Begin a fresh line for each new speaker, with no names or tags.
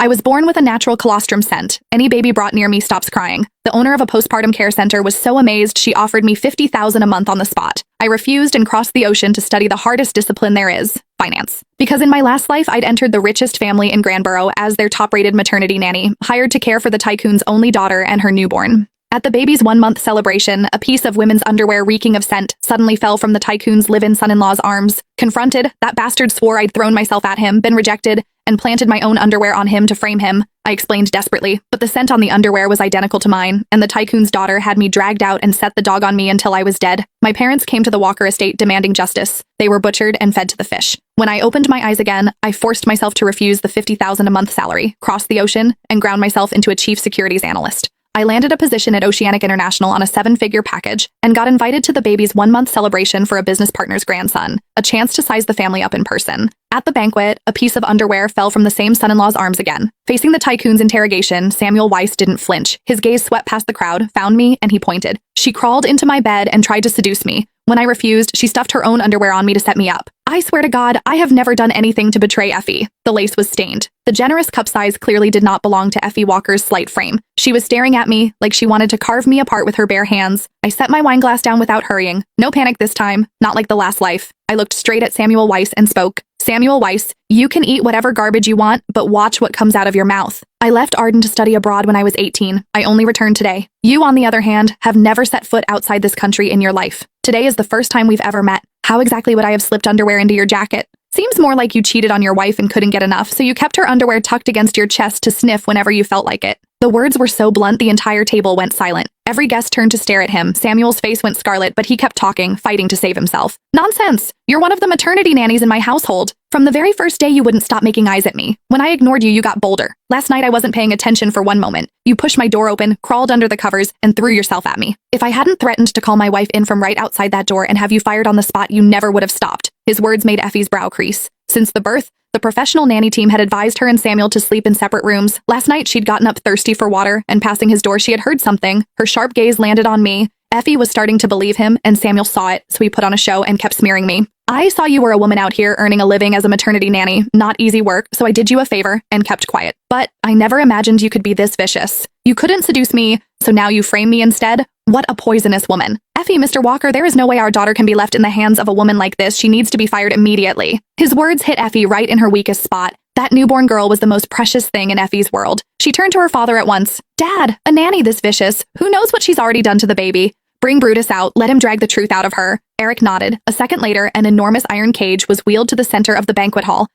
I was born with a natural colostrum scent. Any baby brought near me stops crying. The owner of a postpartum care center was so amazed she offered me $50,000 a month on the spot. I refused and crossed the ocean to study the hardest discipline there is, finance. Because in my last life, I'd entered the richest family in Granboro as their top-rated maternity nanny, hired to care for the tycoon's only daughter and her newborn. At the baby's 1-month celebration, a piece of women's underwear reeking of scent suddenly fell from the tycoon's live-in son-in-law's arms. Confronted, that bastard swore I'd thrown myself at him, been rejected, and planted my own underwear on him to frame him. I explained desperately, but the scent on the underwear was identical to mine, and the tycoon's daughter had me dragged out and set the dog on me until I was dead. My parents came to the Walker estate demanding justice. They were butchered and fed to the fish. When I opened my eyes again, I forced myself to refuse the $50,000 a month salary, crossed the ocean, and ground myself into a chief securities analyst. I landed a position at Oceanic International on a 7-figure package and got invited to the baby's 1-month celebration for a business partner's grandson, a chance to size the family up in person. At the banquet, a piece of underwear fell from the same son-in-law's arms again. Facing the tycoon's interrogation, Samuel Weiss didn't flinch. His gaze swept past the crowd, found me, and he pointed. She crawled into my bed and tried to seduce me. When I refused, she stuffed her own underwear on me to set me up. I swear to God, I have never done anything to betray Effie. The lace was stained. The generous cup size clearly did not belong to Effie Walker's slight frame. She was staring at me like she wanted to carve me apart with her bare hands. I set my wine glass down without hurrying. No panic this time, not like the last life. I looked straight at Samuel Weiss and spoke. Samuel Weiss, you can eat whatever garbage you want, but watch what comes out of your mouth. I left Arden to study abroad when I was 18. I only returned today. You, on the other hand, have never set foot outside this country in your life. Today is the first time we've ever met. How exactly would I have slipped underwear into your jacket? Seems more like you cheated on your wife and couldn't get enough, so you kept her underwear tucked against your chest to sniff whenever you felt like it. The words were so blunt the entire table went silent. Every guest turned to stare at him. Samuel's face went scarlet, but he kept talking, fighting to save himself. Nonsense! You're one of the maternity nannies in my household. From the very first day, you wouldn't stop making eyes at me. When I ignored you, you got bolder. Last night, I wasn't paying attention for one moment. You pushed my door open, crawled under the covers, and threw yourself at me. If I hadn't threatened to call my wife in from right outside that door and have you fired on the spot, you never would have stopped. His words made Effie's brow crease. Since the birth, the professional nanny team had advised her and Samuel to sleep in separate rooms. Last night, she'd gotten up thirsty for water, and passing his door, she had heard something. Her sharp gaze landed on me. Effie was starting to believe him, and Samuel saw it, so he put on a show and kept smearing me. I saw you were a woman out here earning a living as a maternity nanny, not easy work, so I did you a favor and kept quiet. But I never imagined you could be this vicious. You couldn't seduce me, so now you frame me instead? What a poisonous woman. Effie, Mr. Walker, there is no way our daughter can be left in the hands of a woman like this. She needs to be fired immediately. His words hit Effie right in her weakest spot. That newborn girl was the most precious thing in Effie's world. She turned to her father at once. Dad, a nanny this vicious. Who knows what she's already done to the baby? Bring Brutus out, let him drag the truth out of her. Eric nodded. A second later, an enormous iron cage was wheeled to the center of the banquet hall.